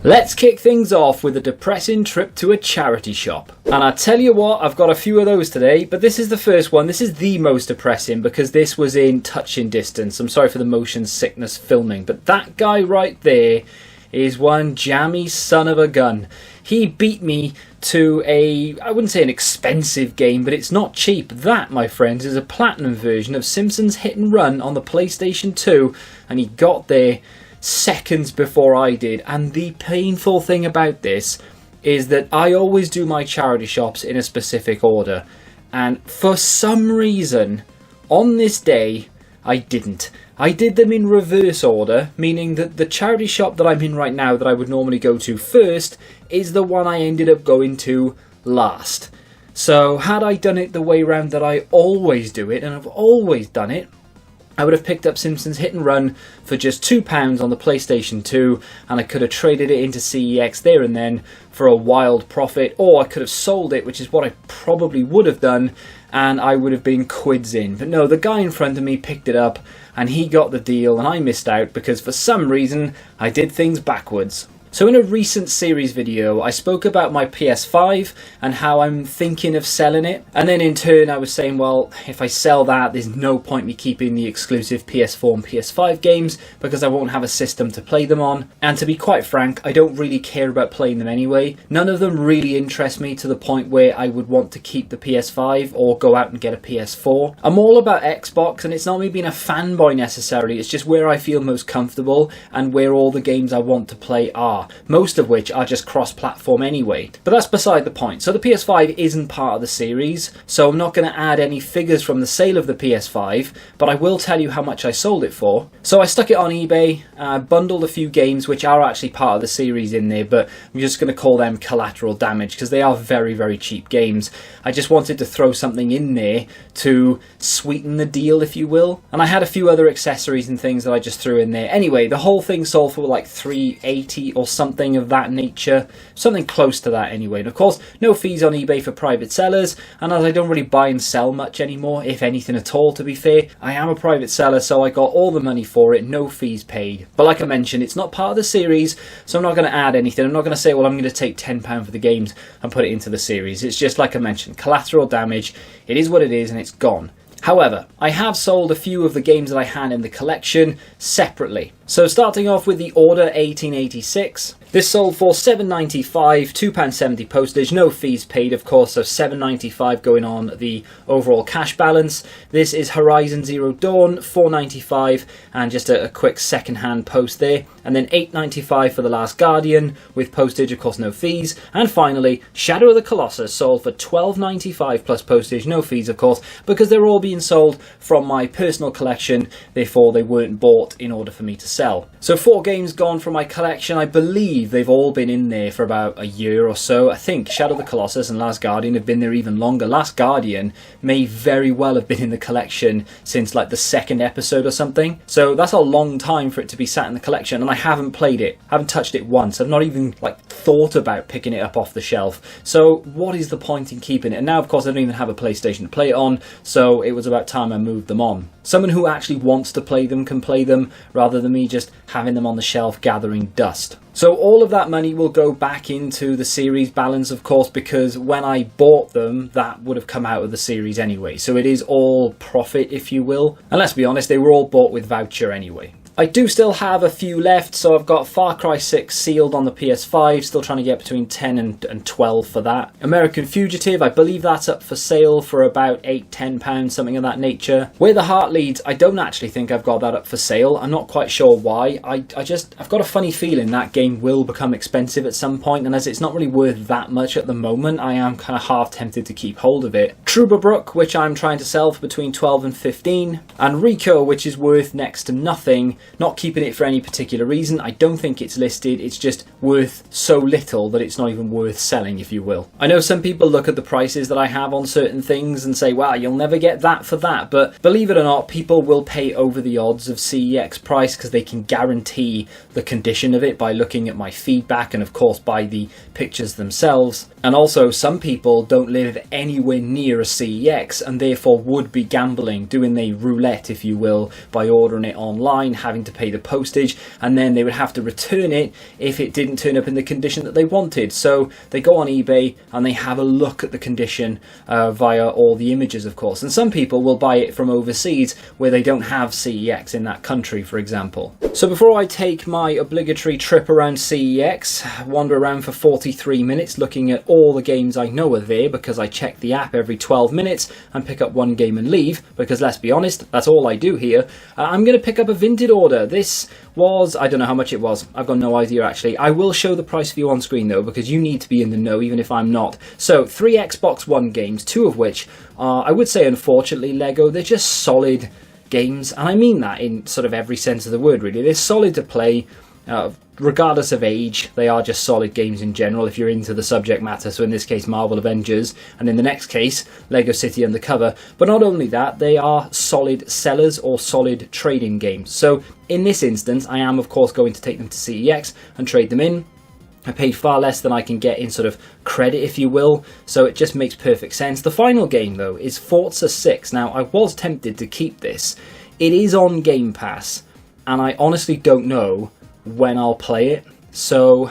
Let's kick things off with a depressing trip to a charity shop. And I tell you what, I've got a few of those today, but this is the first one. This is the most depressing because this was in touching distance. I'm sorry for the motion sickness filming, but that guy right there is one jammy son of a gun. He beat me to I wouldn't say an expensive game, but it's not cheap. That, my friends, is a platinum version of Simpsons Hit and Run on the PlayStation 2, and he got there seconds before I did. And the painful thing about this is that I always do my charity shops in a specific order, and for some reason on this day I didn't. I did them in reverse order, meaning that the charity shop that I'm in right now that I would normally go to first is the one I ended up going to last. So had I done it the way round that I always do it, and I've always done it, I would have picked up Simpsons Hit and Run for just £2 on the PlayStation 2, and I could have traded it into CEX there and then for a wild profit, or I could have sold it, which is what I probably would have done, and I would have been quids in. But no, the guy in front of me picked it up, and he got the deal, and I missed out because for some reason I did things backwards. So in a recent series video, I spoke about my PS5 and how I'm thinking of selling it. And then in turn, I was saying, well, if I sell that, there's no point me keeping the exclusive PS4 and PS5 games because I won't have a system to play them on. And to be quite frank, I don't really care about playing them anyway. None of them really interest me to the point where I would want to keep the PS5 or go out and get a PS4. I'm all about Xbox, and it's not me being a fanboy necessarily. It's just where I feel most comfortable and where all the games I want to play are. Most of which are just cross-platform anyway. But that's beside the point. So the PS5 isn't part of the series, so I'm not going to add any figures from the sale of the PS5, but I will tell you how much I sold it for. So I stuck it on eBay, bundled a few games which are actually part of the series in there, but I'm just going to call them collateral damage because they are very, very cheap games. I just wanted to throw something in there to sweeten the deal, if you will. And I had a few other accessories and things that I just threw in there. Anyway, the whole thing sold for like $380 or something of that nature, something close to that anyway. And of course, no fees on eBay for private sellers, and as I don't really buy and sell much anymore, if anything at all to be fair, I am a private seller, so I got all the money for it, no fees paid. But like I mentioned, it's not part of the series, so I'm not going to add anything. I'm not going to say, well, I'm going to take £10 for the games and put it into the series. It's just like I mentioned, collateral damage. It is what it is, and it's gone. However, I have sold a few of the games that I had in the collection separately. So starting off with the Order 1886, this sold for £7.95, £2.70 postage, no fees paid of course, so £7.95 going on the overall cash balance. This is Horizon Zero Dawn, £4.95, and just a quick second-hand post there. And then £8.95 for The Last Guardian, with postage, of course no fees. And finally, Shadow of the Colossus sold for £12.95 plus postage, no fees of course, because they're all being sold from my personal collection, therefore they weren't bought in order for me to sell. So 4 games gone from my collection. I believe they've all been in there for about a year or so. I think Shadow of the Colossus and Last Guardian have been there even longer. Last Guardian may very well have been in the collection since like the 2nd episode or something. So that's a long time for it to be sat in the collection, and I haven't played it. I haven't touched it once. I've not even like thought about picking it up off the shelf. So what is the point in keeping it? And now of course I don't even have a PlayStation to play it on, so it was about time I moved them on. Someone who actually wants to play them can play them, rather than me just having them on the shelf gathering dust. So all of that money will go back into the series balance, of course, because when I bought them, that would have come out of the series anyway. So it is all profit, if you will. And let's be honest, they were all bought with voucher anyway. I do still have a few left, so I've got Far Cry 6 sealed on the PS5, still trying to get between 10 and 12 for that. American Fugitive, I believe that's up for sale for about £8-10, something of that nature. Where the Heart Leads, I don't actually think I've got that up for sale. I'm not quite sure why. I've got a funny feeling that game will become expensive at some point, and as it's not really worth that much at the moment, I am kind of half tempted to keep hold of it. Truberbrook, which I'm trying to sell for between 12 and 15, and Rico, which is worth next to nothing. Not keeping it for any particular reason. I don't think it's listed. It's just worth so little that it's not even worth selling, if you will. I know some people look at the prices that I have on certain things and say, wow, you'll never get that for that. But believe it or not, people will pay over the odds of CEX price because they can guarantee the condition of it by looking at my feedback and of course by the pictures themselves. And also some people don't live anywhere near a CEX and therefore would be gambling, doing the roulette, if you will, by ordering it online, having having to pay the postage, and then they would have to return it if it didn't turn up in the condition that they wanted. So they go on eBay and they have a look at the condition via all the images, of course. And some people will buy it from overseas where they don't have CEX in that country, for example. So before I take my obligatory trip around CEX, wander around for 43 minutes looking at all the games I know are there, because I check the app every 12 minutes and pick up one game and leave, because let's be honest, that's all I do here. I'm going to pick up a Vinted order. This was, I don't know how much it was, I've got no idea actually. I will show the price for you on screen though, because you need to be in the know even if I'm not. So 3 Xbox One games, 2 of which are, I would say unfortunately, Lego. They're just solid games, and I mean that in sort of every sense of the word really. They're solid to play. Regardless of age, they are just solid games in general if you're into the subject matter. So in this case, Marvel Avengers, and in the next case, Lego City Undercover. But not only that, they are solid sellers or solid trading games. So in this instance, I am of course going to take them to CEX and trade them in. I paid far less than I can get in sort of credit, if you will, so it just makes perfect sense. The final game though is Forza 6. Now I was tempted to keep this. It is on Game Pass, and I honestly don't know when I'll play it. So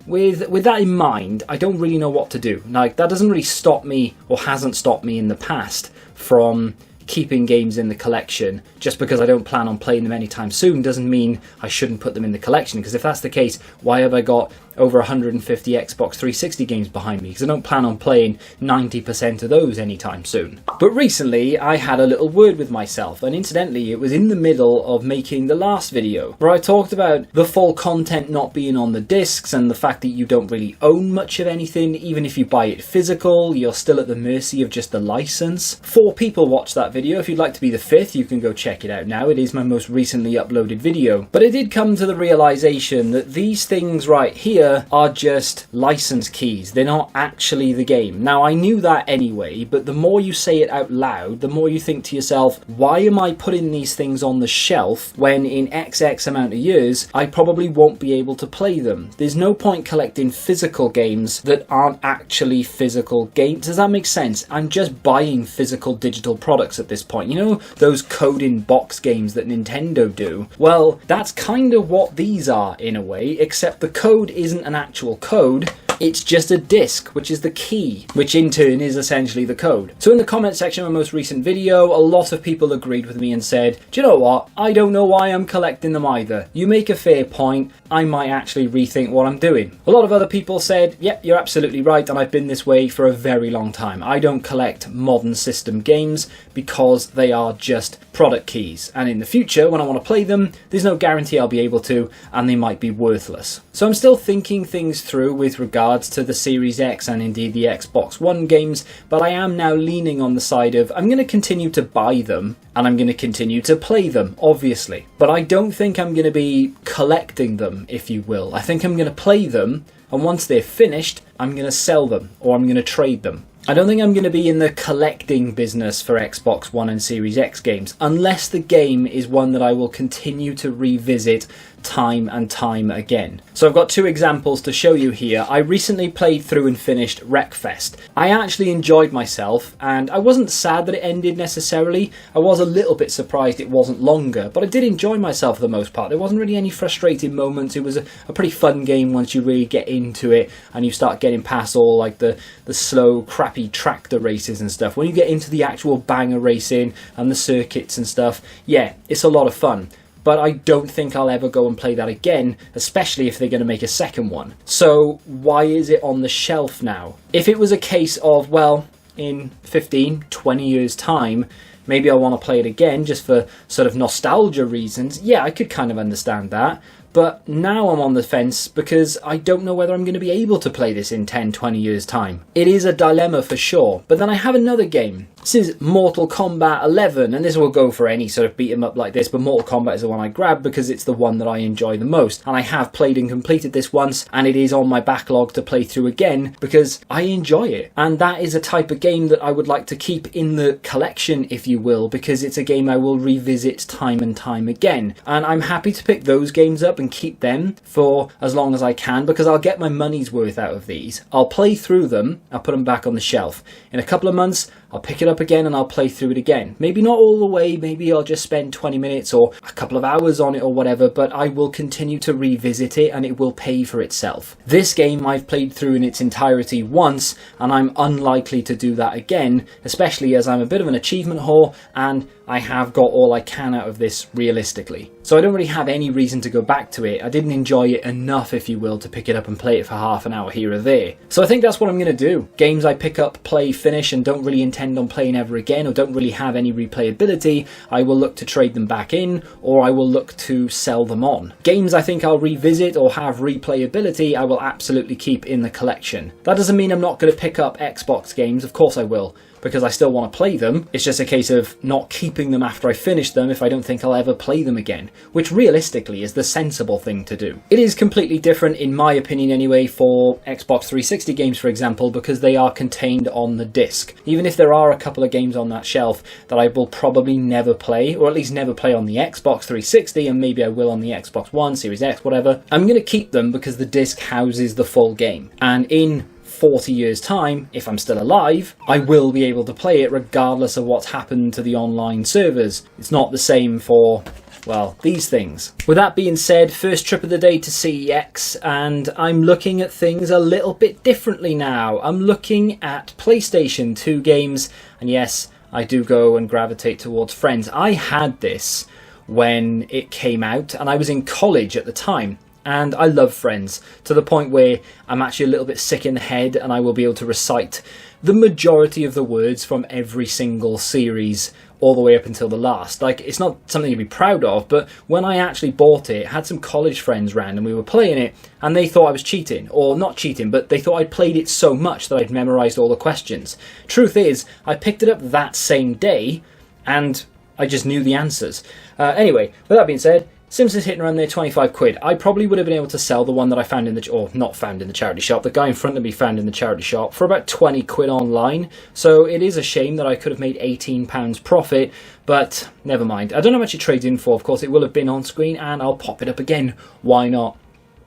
with that in mind, I don't really know what to do. Like, that doesn't really stop me, or hasn't stopped me in the past, from keeping games in the collection. Just because I don't plan on playing them anytime soon doesn't mean I shouldn't put them in the collection, because if that's the case, why have I got over 150 Xbox 360 games behind me? Because I don't plan on playing 90% of those anytime soon. But recently I had a little word with myself, and incidentally it was in the middle of making the last video where I talked about the full content not being on the discs, and the fact that you don't really own much of anything. Even if you buy it physical, you're still at the mercy of just the license. 4 people watched that video. If you'd like to be the 5th, you can go check it out now. It is my most recently uploaded video. But I did come to the realization that these things right here are just license keys. They're not actually the game. Now, I knew that anyway, but the more you say it out loud, the more you think to yourself, why am I putting these things on the shelf when in XX amount of years I probably won't be able to play them? There's no point collecting physical games that aren't actually physical games. Does that make sense? I'm just buying physical digital products at this point. You know those code in box games that Nintendo do? Well, that's kind of what these are in a way, except the code isn't an actual code. It's just a disk, which is the key, which in turn is essentially the code. So in the comment section of my most recent video, a lot of people agreed with me and said, do you know what? I don't know why I'm collecting them either. You make a fair point. I might actually rethink what I'm doing. A lot of other people said, yep, you're absolutely right, and I've been this way for a very long time. I don't collect modern system games because they are just product keys, and in the future when I want to play them, there's no guarantee I'll be able to, and they might be worthless. So I'm still thinking things through with regards to the Series X and indeed the Xbox One games, but I am now leaning on the side of I'm going to continue to buy them and I'm going to continue to play them, obviously, but I don't think I'm going to be collecting them, if you will. I think I'm going to play them, and once they're finished, I'm going to sell them or I'm going to trade them. I don't think I'm going to be in the collecting business for Xbox One and Series X games, unless the game is one that I will continue to revisit time and time again. So I've got 2 examples to show you here. I recently played through and finished Wreckfest. I actually enjoyed myself, and I wasn't sad that it ended necessarily. I was a little bit surprised it wasn't longer, but I did enjoy myself for the most part. There wasn't really any frustrating moments. It was a pretty fun game once you really get into it and you start getting past all like the slow, crappy tractor races and stuff. When you get into the actual banger racing and the circuits and stuff, yeah, it's a lot of fun. But I don't think I'll ever go and play that again, especially if they're going to make a second one. So why is it on the shelf now? If it was a case of, well, in 15, 20 years' time, maybe I want to play it again just for sort of nostalgia reasons, yeah, I could kind of understand that. But now I'm on the fence because I don't know whether I'm going to be able to play this in 10, 20 years' time. It is a dilemma for sure. But then I have another game. This is Mortal Kombat 11, and this will go for any sort of beat 'em up like this, but Mortal Kombat is the one I grabbed because it's the one that I enjoy the most. And I have played and completed this once, and it is on my backlog to play through again because I enjoy it. And that is a type of game that I would like to keep in the collection, if you will, because it's a game I will revisit time and time again. And I'm happy to pick those games up and keep them for as long as I can because I'll get my money's worth out of these. I'll play through them, I'll put them back on the shelf. In a couple of months, I'll pick it up again and I'll play through it again. Maybe not all the way, maybe I'll just spend 20 minutes or a couple of hours on it or whatever, but I will continue to revisit it and it will pay for itself. This game I've played through in its entirety once, and I'm unlikely to do that again, especially as I'm a bit of an achievement whore and I have got all I can out of this realistically. So I don't really have any reason to go back to it. I didn't enjoy it enough, if you will, to pick it up and play it for half an hour here or there. So I think that's what I'm going to do. Games I pick up, play, finish, and don't really intend on playing ever again, or don't really have any replayability, I will look to trade them back in, or I will look to sell them on. Games I think I'll revisit or have replayability, I will absolutely keep in the collection. That doesn't mean I'm not going to pick up Xbox games, of course I will, because I still want to play them. It's just a case of not keeping them after I finish them if I don't think I'll ever play them again, which realistically is the sensible thing to do. It is completely different, in my opinion anyway, for Xbox 360 games, for example, because they are contained on the disc. Even if there are a couple of games on that shelf that I will probably never play, or at least never play on the Xbox 360, and maybe I will on the Xbox One, Series X, whatever, I'm going to keep them because the disc houses the full game. And in 40 years time, if I'm still alive, I will be able to play it regardless of what's happened to the online servers. It's not the same for, well, these things. With that being said, first trip of the day to CEX, and I'm looking at things a little bit differently now. I'm looking at PlayStation 2 games, and yes, I do go and gravitate towards Friends. I had this when it came out, and I was in college at the time. And I love Friends, to the point where I'm actually a little bit sick in the head and I will be able to recite the majority of the words from every single series all the way up until the last. Like, it's not something to be proud of, but when I actually bought it, I had some college friends round and we were playing it and they thought I was cheating. Or not cheating, but they thought I'd played it so much that I'd memorised all the questions. Truth is, I picked it up that same day and I just knew the answers. Anyway, with that being said, Simpsons hitting around there, 25 quid. I probably would have been able to sell the one that I found in the, or not found in the charity shop, the guy in front of me found in the charity shop for about 20 quid online. So it is a shame that I could have made £18 profit, but never mind. I don't know how much it trades in for, of course it will have been on screen and I'll pop it up again. Why not?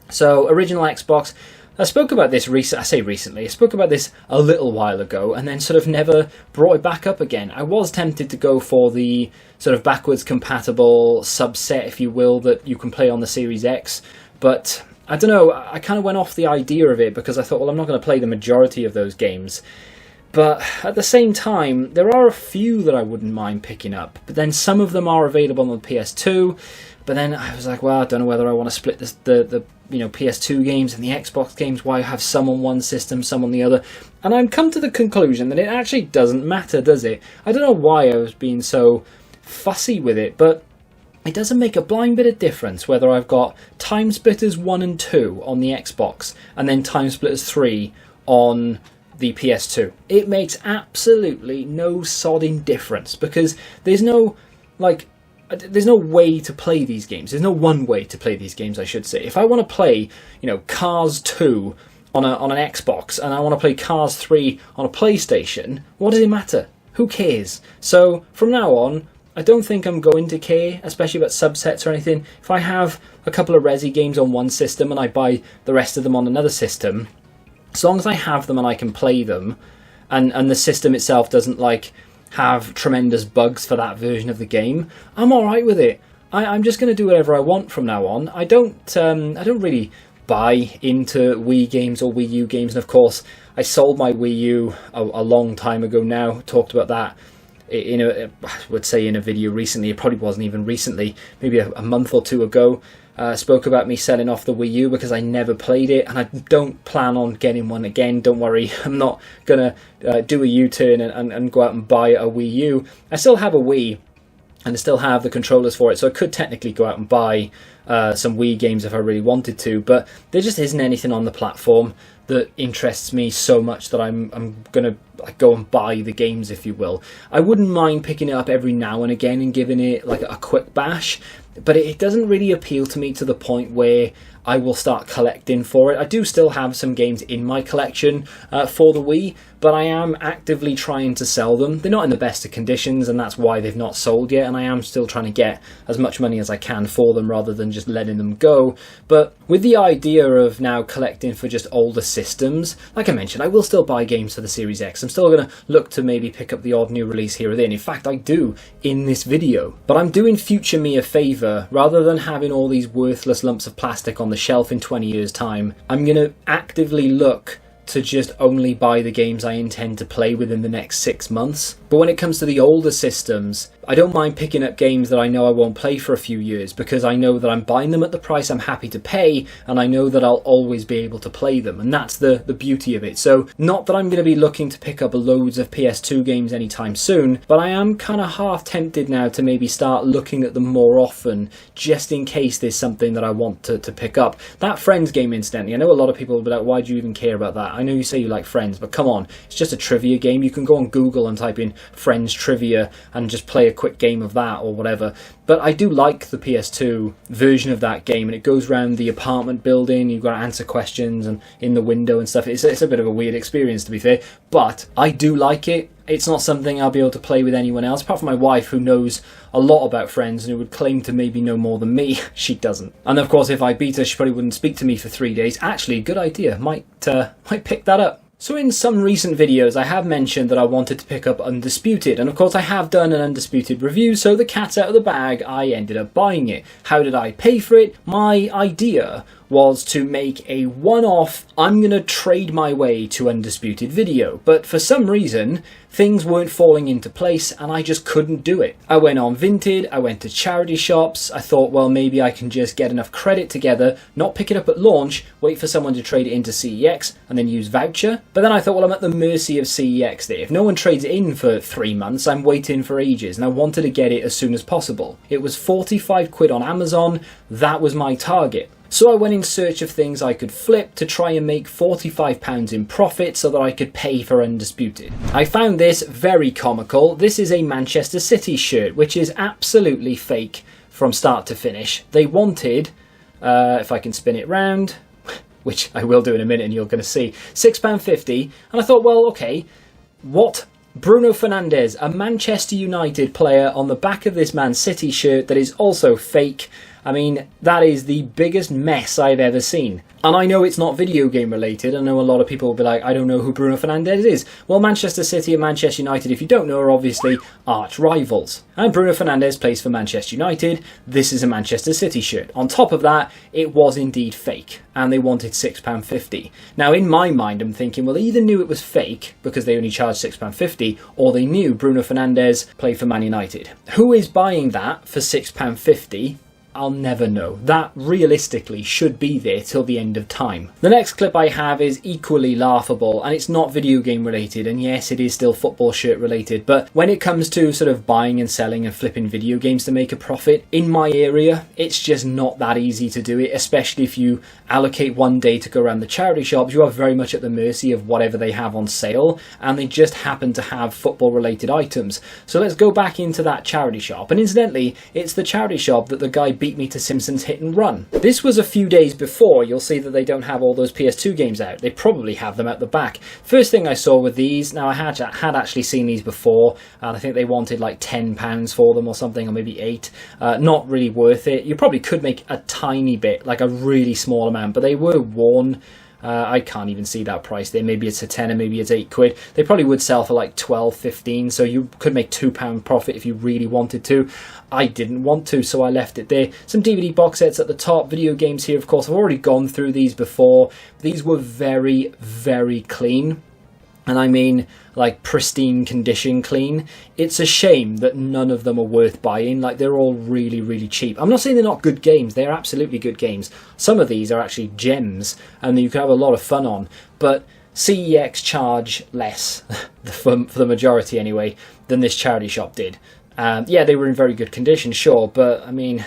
So original Xbox. I spoke about this recently, I spoke about this a little while ago and then sort of never brought it back up again. I was tempted to go for the sort of backwards compatible subset, if you will, that you can play on the Series X, but I don't know, I kind of went off the idea of it because I thought, well, I'm not going to play the majority of those games. But at the same time, there are a few that I wouldn't mind picking up, but then some of them are available on the PS2. But then I was like, well, I don't know whether I want to split this, the PS2 games and the Xbox games. Why have some on one system, some on the other? And I've come to the conclusion that it actually doesn't matter, does it? I don't know why I was being so fussy with it, but it doesn't make a blind bit of difference whether I've got Time Splitters 1 and 2 on the Xbox and then Time Splitters 3 on the PS2. It makes absolutely no sodding difference because there's no way to play these games. There's no one way to play these games, I should say. If I want to play, Cars 2 on an Xbox and I want to play Cars 3 on a PlayStation, what does it matter? Who cares? So from now on, I don't think I'm going to care, especially about subsets or anything. If I have a couple of Resi games on one system and I buy the rest of them on another system, as long as I have them and I can play them, and the system itself doesn't have tremendous bugs for that version of the game, I'm alright with it. I'm just going to do whatever I want from now on. I don't really buy into Wii games or Wii U games, and of course I sold my Wii U a long time ago now. Talked about that I would say in a video recently. It probably wasn't even recently, maybe a month or two ago. Spoke about me selling off the Wii U because I never played it and I don't plan on getting one again. Don't worry, I'm not going to do a U-turn and go out and buy a Wii U. I still have a Wii and I still have the controllers for it, so I could technically go out and buy some Wii games if I really wanted to, but there just isn't anything on the platform that interests me so much that I'm going to go and buy the games, if you will. I wouldn't mind picking it up every now and again and giving it a quick bash, but it doesn't really appeal to me to the point where I will start collecting for it. I do still have some games in my collection for the Wii, but I am actively trying to sell them. They're not in the best of conditions, and that's why they've not sold yet, and I am still trying to get as much money as I can for them rather than just letting them go. But with the idea of now collecting for just older systems, like I mentioned, I will still buy games for the Series X. I'm still going to look to maybe pick up the odd new release here or there. In fact, I do in this video. But I'm doing future me a favour. Rather than having all these worthless lumps of plastic on the shelf in 20 years' time, I'm going to actively look to just only buy the games I intend to play within the next 6 months. But when it comes to the older systems, I don't mind picking up games that I know I won't play for a few years, because I know that I'm buying them at the price I'm happy to pay, and I know that I'll always be able to play them, and that's the beauty of it. So not that I'm going to be looking to pick up loads of PS2 games anytime soon, but I am kind of half tempted now to maybe start looking at them more often, just in case there's something that I want to pick up. That Friends game, incidentally, I know a lot of people will be like, why do you even care about that? I know you say you like Friends, but come on, it's just a trivia game. You can go on Google and type in Friends trivia and just play a quick game of that or whatever. But I do like the PS2 version of that game, and it goes around the apartment building. You've got to answer questions and in the window and stuff. It's a bit of a weird experience, to be fair, but I do like it. It's not something I'll be able to play with anyone else, apart from my wife, who knows a lot about Friends and who would claim to maybe know more than me. She doesn't. And of course, if I beat her, she probably wouldn't speak to me for 3 days. Actually, good idea. Might pick that up. So in some recent videos, I have mentioned that I wanted to pick up Undisputed, and of course I have done an Undisputed review, so the cat's out of the bag, I ended up buying it. How did I pay for it? My idea was to make a one-off, I'm gonna trade my way to Undisputed video, but for some reason, things weren't falling into place and I just couldn't do it. I went on Vinted, I went to charity shops, I thought, well, maybe I can just get enough credit together, not pick it up at launch, wait for someone to trade it into CEX, and then use voucher. But then I thought, well, I'm at the mercy of CEX there. If no one trades it in for 3 months, I'm waiting for ages, and I wanted to get it as soon as possible. It was 45 quid on Amazon, that was my target. So I went in search of things I could flip to try and make £45 in profit so that I could pay for Undisputed. I found this very comical. This is a Manchester City shirt, which is absolutely fake from start to finish. They wanted, if I can spin it round, which I will do in a minute and you're going to see, £6.50. And I thought, well, okay, what? Bruno Fernandes, a Manchester United player, on the back of this Man City shirt that is also fake. I mean, that is the biggest mess I've ever seen. And I know it's not video game related. I know a lot of people will be like, I don't know who Bruno Fernandes is. Well, Manchester City and Manchester United, if you don't know, are obviously arch rivals. And Bruno Fernandes plays for Manchester United. This is a Manchester City shirt. On top of that, it was indeed fake. And they wanted £6.50. Now, in my mind, I'm thinking, well, they either knew it was fake because they only charged £6.50, or they knew Bruno Fernandes played for Man United. Who is buying that for £6.50? I'll never know. That realistically should be there till the end of time. The next clip I have is equally laughable, and it's not video game related, and yes, it is still football shirt related, but when it comes to sort of buying and selling and flipping video games to make a profit, in my area, it's just not that easy to do it, especially if you allocate one day to go around the charity shops. You are very much at the mercy of whatever they have on sale, and they just happen to have football related items. So let's go back into that charity shop, and incidentally, it's the charity shop that the guy beat me to Simpsons Hit and Run. This was a few days before. You'll see that they don't have all those PS2 games out. They probably have them at the back. First thing I saw with these, now I had actually seen these before, and I think they wanted like £10 for them or something, or maybe 8. Not really worth it. You probably could make a tiny bit, like a really small amount, but they were worn. I can't even see that price there. Maybe it's a tenner, maybe it's 8 quid. They probably would sell for like 12, 15, so you could make £2 profit if you really wanted to. I didn't want to, so I left it there. Some DVD box sets at the top, video games here, of course. I've already gone through these before. These were very, very clean. And I mean, like, pristine condition clean. It's a shame that none of them are worth buying. Like, they're all really, really cheap. I'm not saying they're not good games. They're absolutely good games. Some of these are actually gems, and you can have a lot of fun on. But CEX charge less, for the majority anyway, than this charity shop did. Yeah, they were in very good condition, sure, but, I mean,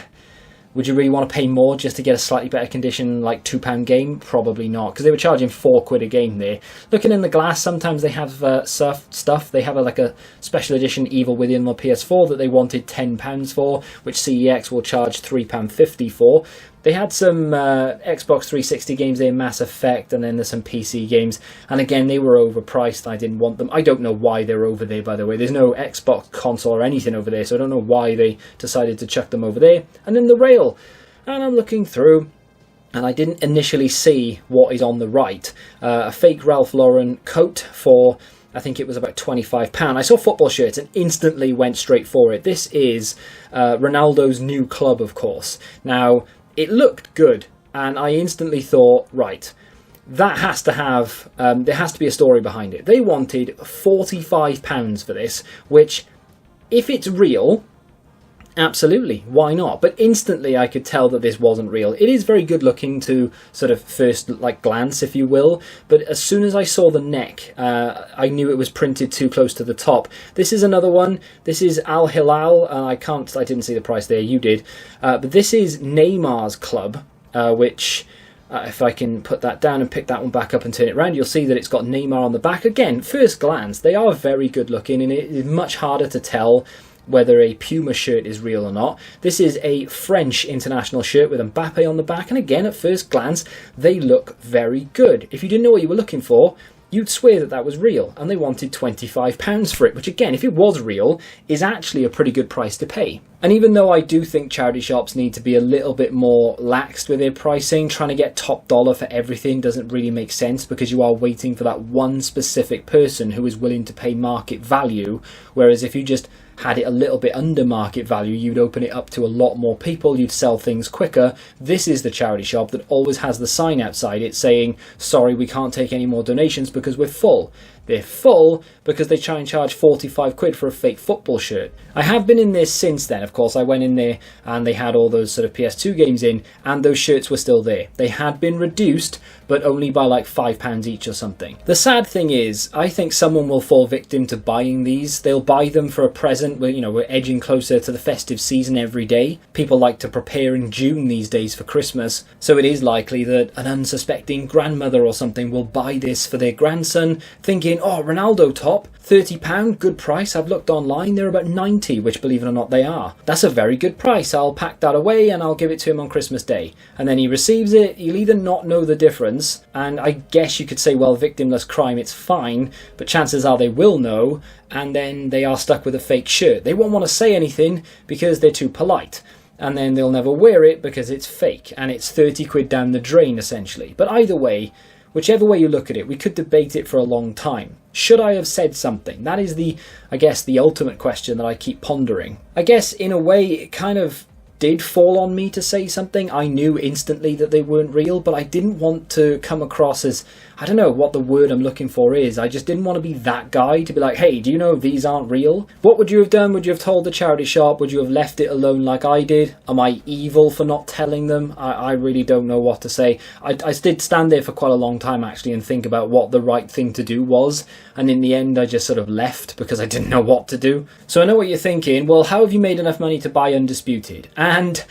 would you really want to pay more just to get a slightly better condition, like £2 game? Probably not, because they were charging 4 quid a game there. Looking in the glass, sometimes they have stuff. They have like a special edition Evil Within on the PS4 that they wanted £10 for, which CEX will charge £3.50 for. They had some Xbox 360 games there, Mass Effect, and then there's some PC games. And again, they were overpriced. I didn't want them. I don't know why they're over there, by the way. There's no Xbox console or anything over there, so I don't know why they decided to chuck them over there. And then the rail. And I'm looking through, and I didn't initially see what is on the right. A fake Ralph Lauren coat for, I think it was about £25. I saw football shirts and instantly went straight for it. This is Ronaldo's new club, of course. Now, it looked good, and I instantly thought, right, that has to have, there has to be a story behind it. They wanted £45 for this, which, if it's real, absolutely, why not? But instantly I could tell that this wasn't real. It is very good looking to sort of first glance, if you will, but as soon as I saw the neck, I knew it was printed too close to the top. This is another one. This is Al Hilal. I didn't see the price there, you did. But this is Neymar's club, which... if I can put that down and pick that one back up and turn it around, you'll see that it's got Neymar on the back. Again, first glance, they are very good looking, and it is much harder to tell whether a Puma shirt is real or not. This is a French international shirt with Mbappe on the back, and again, at first glance, they look very good. If you didn't know what you were looking for, you'd swear that that was real, and they wanted £25 for it, which again, if it was real, is actually a pretty good price to pay. And even though I do think charity shops need to be a little bit more laxed with their pricing, trying to get top dollar for everything doesn't really make sense, because you are waiting for that one specific person who is willing to pay market value, whereas if you just had it a little bit under market value, you'd open it up to a lot more people, you'd sell things quicker. This is the charity shop that always has the sign outside it saying, sorry, we can't take any more donations because we're full. They're full because they try and charge 45 quid for a fake football shirt. I have been in there since then, of course. I went in there and they had all those sort of PS2 games in, and those shirts were still there. They had been reduced, but only by like £5 each or something. The sad thing is, I think someone will fall victim to buying these. They'll buy them for a present. We're edging closer to the festive season every day. People like to prepare in June these days for Christmas, so it is likely that an unsuspecting grandmother or something will buy this for their grandson, thinking, oh, Ronaldo top, £30, good price. I've looked online, they're about 90, which, believe it or not, they are. That's a very good price. I'll pack that away and I'll give it to him on Christmas Day. And then he receives it. He'll either not know the difference, and I guess you could say, well, victimless crime, it's fine, but chances are they will know, and then they are stuck with a fake shirt. They won't want to say anything because they're too polite, and then they'll never wear it because it's fake, and it's 30 quid down the drain, essentially. But either way, whichever way you look at it, we could debate it for a long time. Should I have said something? That is the ultimate question that I keep pondering. I guess, in a way, it kind of did fall on me to say something. I knew instantly that they weren't real, but I didn't want to come across as, I don't know what the word I'm looking for is. I just didn't want to be that guy to be like, hey, do you know these aren't real? What would you have done? Would you have told the charity shop? Would you have left it alone like I did? Am I evil for not telling them? I really don't know what to say. I did stand there for quite a long time, actually, and think about what the right thing to do was, and in the end I just sort of left because I didn't know what to do. So I know what you're thinking, well, how have you made enough money to buy Undisputed? And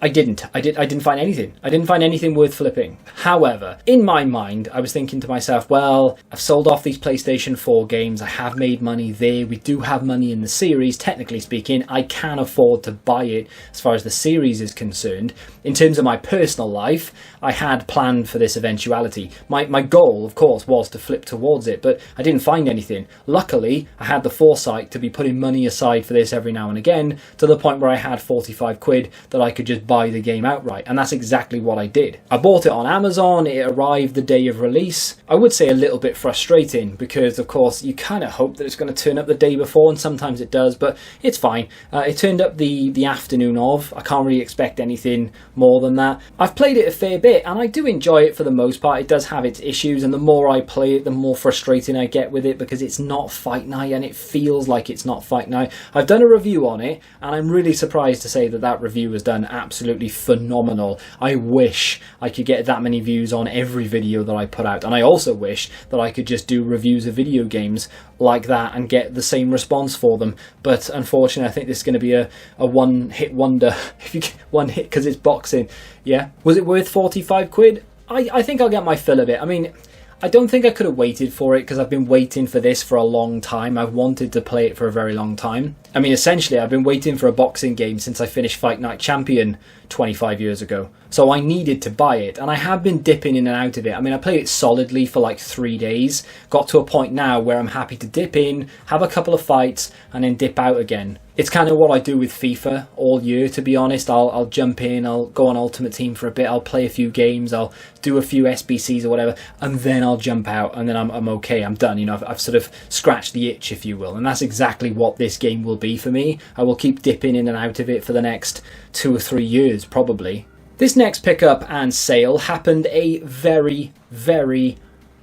I didn't find anything. I didn't find anything worth flipping. However, in my mind, I was thinking to myself, well, I've sold off these PlayStation 4 games. I have made money there. We do have money in the series. Technically speaking, I can afford to buy it as far as the series is concerned. In terms of my personal life, I had planned for this eventuality. My goal, of course, was to flip towards it, but I didn't find anything. Luckily, I had the foresight to be putting money aside for this every now and again, to the point where I had 45 quid that I could just buy the game outright, and that's exactly what I did. I bought it on Amazon. It arrived the day of release. I would say a little bit frustrating because, of course, you kind of hope that it's going to turn up the day before, and sometimes it does, but it's fine. It turned up the afternoon of. I can't really expect anything more than that. I've played it a fair bit, and I do enjoy it for the most part. It does have its issues, and the more I play it, the more frustrating I get with it because it's not Fight Night, and it feels like it's not Fight Night. I've done a review on it, and I'm really surprised to say that review was done absolutely phenomenal. I wish I could get that many views on every video that I put out, and I also wish that I could just do reviews of video games like that and get the same response for them, but unfortunately I think this is going to be a one-hit wonder. If you get one hit because it's boxing. Yeah, was it worth 45 quid? I think I'll get my fill of it. I mean, I don't think I could have waited for it because I've been waiting for this for a long time. I've wanted to play it for a very long time. I mean, essentially, I've been waiting for a boxing game since I finished Fight Night Champion 25 years ago. So I needed to buy it, and I have been dipping in and out of it. I mean, I played it solidly for like 3 days. Got to a point now where I'm happy to dip in, have a couple of fights, and then dip out again. It's kind of what I do with FIFA all year, to be honest. I'll jump in, I'll go on Ultimate Team for a bit, I'll play a few games, I'll do a few SBCs or whatever, and then I'll jump out, and then I'm okay, I'm done. You know, I've sort of scratched the itch, if you will, and that's exactly what this game will be for me. I will keep dipping in and out of it for the next 2 or 3 years, probably. This next pickup and sale happened a very, very,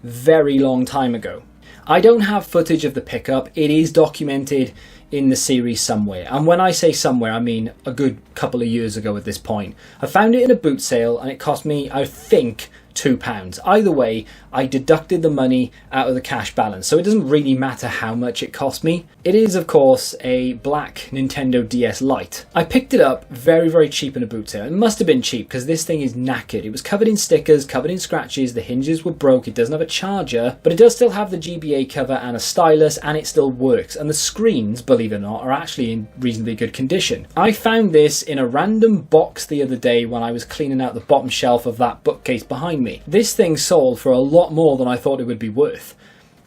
very long time ago. I don't have footage of the pickup. It is documented in the series somewhere, and when I say somewhere, I mean a good couple of years ago at this point. I found it in a boot sale and it cost me, I think, £2. Either way, I deducted the money out of the cash balance, so it doesn't really matter how much it cost me. It is, of course, a black Nintendo DS Lite. I picked it up very, very cheap in a boot sale. It must have been cheap because this thing is knackered. It was covered in stickers, covered in scratches, the hinges were broke, it doesn't have a charger, but it does still have the GBA cover and a stylus, and it still works. And the screens, believe it or not, are actually in reasonably good condition. I found this in a random box the other day when I was cleaning out the bottom shelf of that bookcase behind me. This thing sold for a lot more than I thought it would be worth.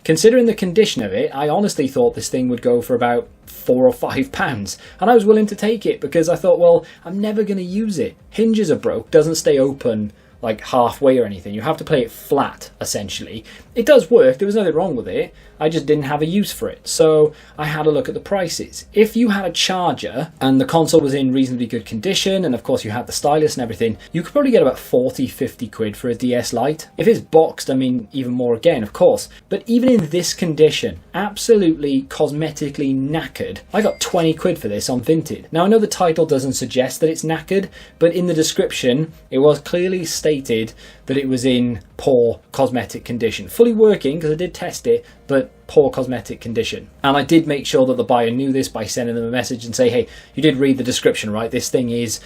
Considering the condition of it, I honestly thought this thing would go for about £4 or £5, and I was willing to take it because I thought, well, I'm never going to use it. Hinges are broke, doesn't stay open like halfway or anything. You have to play it flat, essentially. It does work, there was nothing wrong with it, I just didn't have a use for it. So I had a look at the prices. If you had a charger and the console was in reasonably good condition, and of course you had the stylus and everything, you could probably get about 40-50 quid for a DS Lite. If it's boxed, I mean, even more again, of course. But even in this condition, absolutely cosmetically knackered, I got 20 quid for this on Vinted. Now I know the title doesn't suggest that it's knackered, but in the description it was clearly stated that it was in poor cosmetic condition. Fully working, because I did test it, but poor cosmetic condition. And I did make sure that the buyer knew this by sending them a message and say, hey, you did read the description, right? This thing is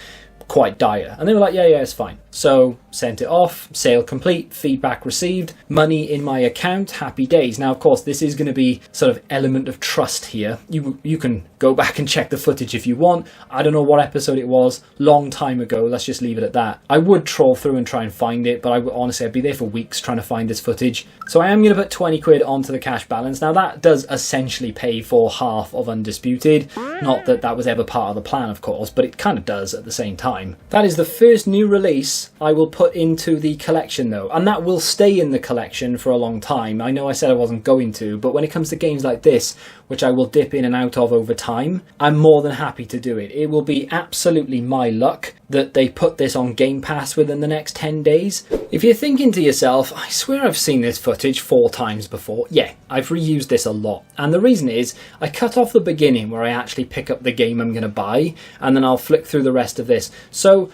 quite dire. And they were like, yeah, it's fine. So sent it off, sale complete, feedback received, money in my account, happy days. Now, of course, this is going to be sort of element of trust here. You can go back and check the footage if you want. I don't know what episode it was, long time ago. Let's just leave it at that. I would trawl through and try and find it, but honestly, I'd be there for weeks trying to find this footage. So I am going to put 20 quid onto the cash balance. Now that does essentially pay for half of Undisputed. Not that that was ever part of the plan, of course, but it kind of does at the same time. That is the first new release I will put into the collection though, and that will stay in the collection for a long time. I know I said I wasn't going to, but when it comes to games like this, which I will dip in and out of over time, I'm more than happy to do it. It will be absolutely my luck that they put this on Game Pass within the next 10 days. If you're thinking to yourself, I swear I've seen this footage 4 times before. Yeah, I've reused this a lot. And the reason is, I cut off the beginning where I actually pick up the game I'm going to buy, and then I'll flick through the rest of this. So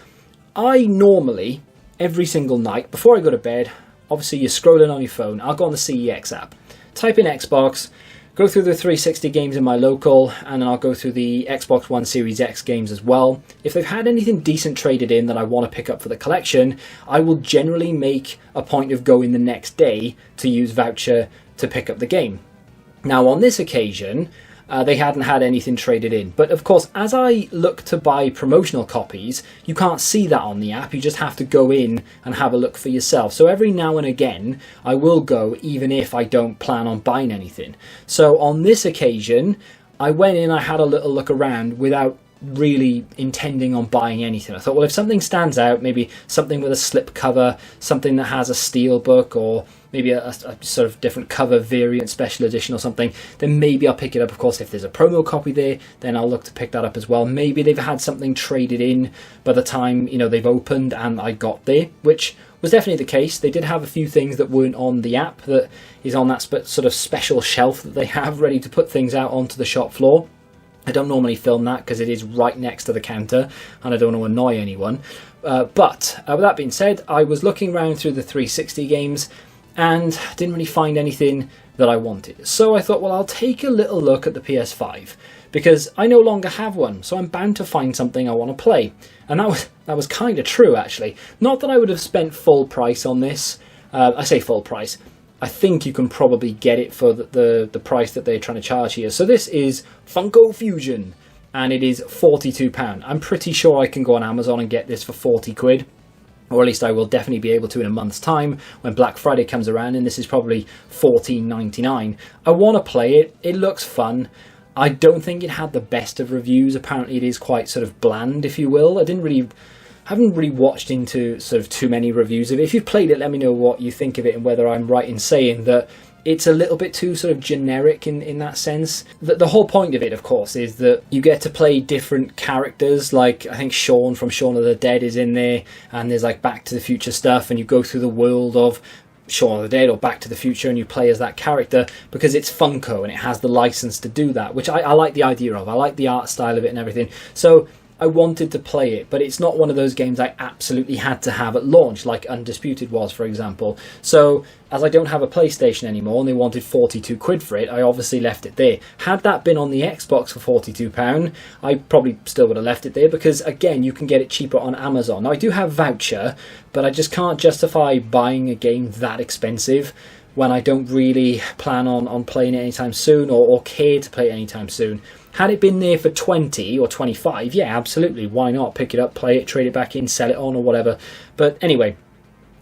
I normally, every single night, before I go to bed, obviously you're scrolling on your phone, I'll go on the CEX app, type in Xbox, go through the 360 games in my local, and then I'll go through the Xbox One Series X games as well. If they've had anything decent traded in that I want to pick up for the collection, I will generally make a point of going the next day to use voucher to pick up the game. Now on this occasion, they hadn't had anything traded in. But of course, as I look to buy promotional copies, you can't see that on the app. You just have to go in and have a look for yourself. So every now and again, I will go even if I don't plan on buying anything. So on this occasion, I went in, I had a little look around without really intending on buying anything. I thought, well, if something stands out, maybe something with a slip cover, something that has a steel book, or maybe a sort of different cover variant, special edition or something, then maybe I'll pick it up. Of course, if there's a promo copy there, then I'll look to pick that up as well. Maybe they've had something traded in by the time, you know, they've opened and I got there, which was definitely the case. They did have a few things that weren't on the app that is on that sort of special shelf that they have ready to put things out onto the shop floor. I don't normally film that because it is right next to the counter and I don't want to annoy anyone. But with that being said, I was looking around through the 360 games and didn't really find anything that I wanted. So I thought, well, I'll take a little look at the PS5 because I no longer have one, so I'm bound to find something I want to play. And that was kind of true, actually. Not that I would have spent full price on this. I say full price. I think you can probably get it for the price that they're trying to charge here. So this is Funko Fusion, and it is £42. I'm pretty sure I can go on Amazon and get this for 40 quid. Or at least I will definitely be able to in a month's time when Black Friday comes around, and this is probably $14.99. I want to play it. It looks fun. I don't think it had the best of reviews. Apparently it is quite sort of bland, if you will. I haven't really watched into sort of too many reviews of it. If you've played it, let me know what you think of it and whether I'm right in saying that it's a little bit too sort of generic in that sense. The whole point of it, of course, is that you get to play different characters. Like, I think Shaun from Shaun of the Dead is in there, and there's like Back to the Future stuff, and you go through the world of Shaun of the Dead or Back to the Future, and you play as that character because it's Funko and it has the license to do that, which I like the idea of. I like the art style of it and everything. So I wanted to play it, but it's not one of those games I absolutely had to have at launch, like Undisputed was, for example. So, as I don't have a PlayStation anymore, and they wanted 42 quid for it, I obviously left it there. Had that been on the Xbox for £42, I probably still would have left it there, because, again, you can get it cheaper on Amazon. Now, I do have Voucher, but I just can't justify buying a game that expensive when I don't really plan on playing it anytime soon, or care to play it anytime soon. Had it been there for 20 or 25, yeah, absolutely, why not? Pick it up, play it, trade it back in, sell it on, or whatever. But anyway,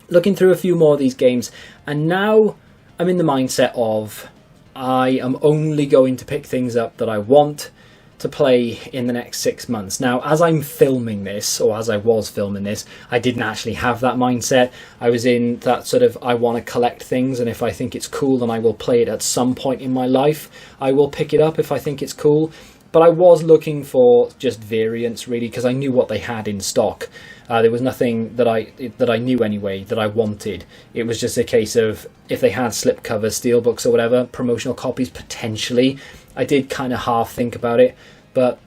looking through a few more of these games, and now I'm in the mindset of I am only going to pick things up that I want to play in the next 6 months. Now, as I'm filming this, or as I was filming this, I didn't actually have that mindset. I was in that sort of, I want to collect things, and if I think it's cool, then I will play it at some point in my life. I will pick it up if I think it's cool. But I was looking for just variants, really, because I knew what they had in stock. There was nothing that I knew anyway that I wanted. It was just a case of if they had slipcovers, steelbooks or whatever, promotional copies potentially. I did kind of half think about it, but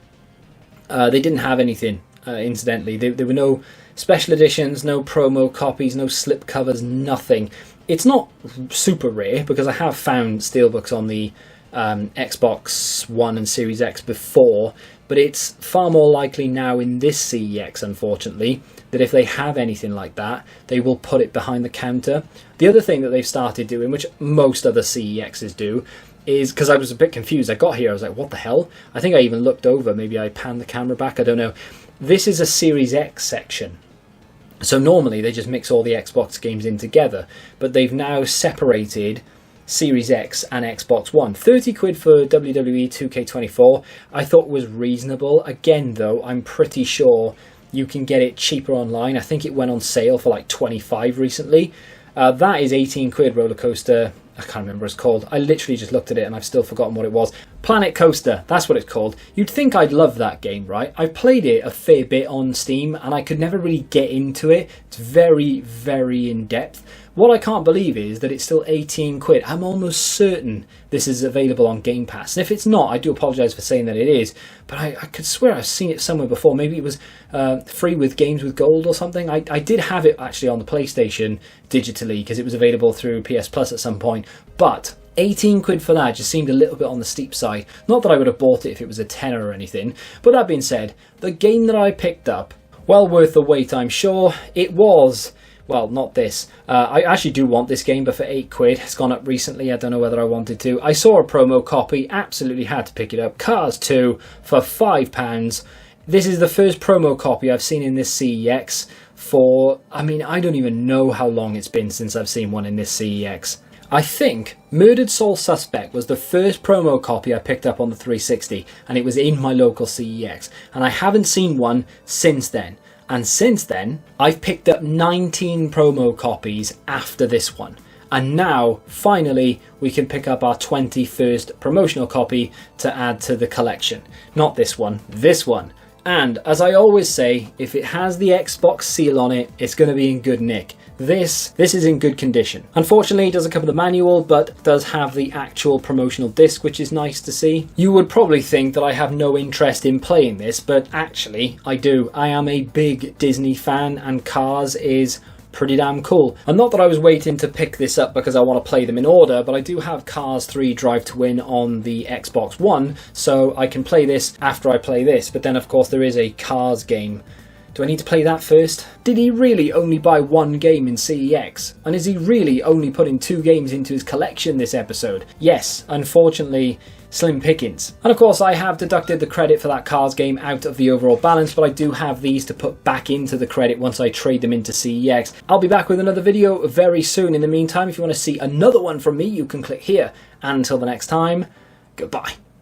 they didn't have anything, incidentally. There were no special editions, no promo copies, no slipcovers, nothing. It's not super rare, because I have found steelbooks on the Xbox One and Series X before, but it's far more likely now in this CEX, unfortunately, that if they have anything like that, they will put it behind the counter. The other thing that they've started doing, which most other CEXs do, is, because I was a bit confused, I got here, I was like, what the hell? I think I even looked over, maybe I panned the camera back, I don't know. This is a Series X section. So normally they just mix all the Xbox games in together, but they've now separated Series X and Xbox One. 30 quid for WWE 2K24 I thought was reasonable. Again though, I'm pretty sure you can get it cheaper online. I think it went on sale for like 25 recently. That is 18 quid Roller Coaster. I can't remember what it's called. I literally just looked at it and I've still forgotten what it was. Planet Coaster, that's what it's called. You'd think I'd love that game, right? I've played it a fair bit on Steam and I could never really get into it. It's very, very in-depth. What I can't believe is that it's still 18 quid. I'm almost certain this is available on Game Pass. And if it's not, I do apologise for saying that it is. But I could swear I've seen it somewhere before. Maybe it was free with Games with Gold or something. I did have it actually on the PlayStation digitally because it was available through PS Plus at some point. But 18 quid for that just seemed a little bit on the steep side. Not that I would have bought it if it was a tenner or anything. But that being said, the game that I picked up, well worth the wait, I'm sure. It was... Well, not this. I actually do want this game, but for 8 quid. It's gone up recently. I don't know whether I wanted to. I saw a promo copy. Absolutely had to pick it up. Cars 2 for £5. This is the first promo copy I've seen in this CEX for... I mean, I don't even know how long it's been since I've seen one in this CEX. I think Murdered Soul Suspect was the first promo copy I picked up on the 360, and it was in my local CEX. And I haven't seen one since then. And since then, I've picked up 19 promo copies after this one. And now, finally, we can pick up our 21st promotional copy to add to the collection. Not this one, this one. And, as I always say, if it has the Xbox seal on it, it's going to be in good nick. This is in good condition. Unfortunately, it doesn't come with the manual, but does have the actual promotional disc, which is nice to see. You would probably think that I have no interest in playing this, but actually, I do. I am a big Disney fan, and Cars is pretty damn cool. And not that I was waiting to pick this up because I want to play them in order, but I do have Cars 3 Drive to Win on the Xbox One, so I can play this after I play this. But then, of course, there is a Cars game Do I need to play that first? Did he really only buy one game in CEX? And is he really only putting 2 games into his collection this episode? Yes, unfortunately, slim pickings. And of course I have deducted the credit for that cards game out of the overall balance, but I do have these to put back into the credit once I trade them into CEX. I'll be back with another video very soon. In the meantime, if you want to see another one from me, you can click here. And until the next time, goodbye.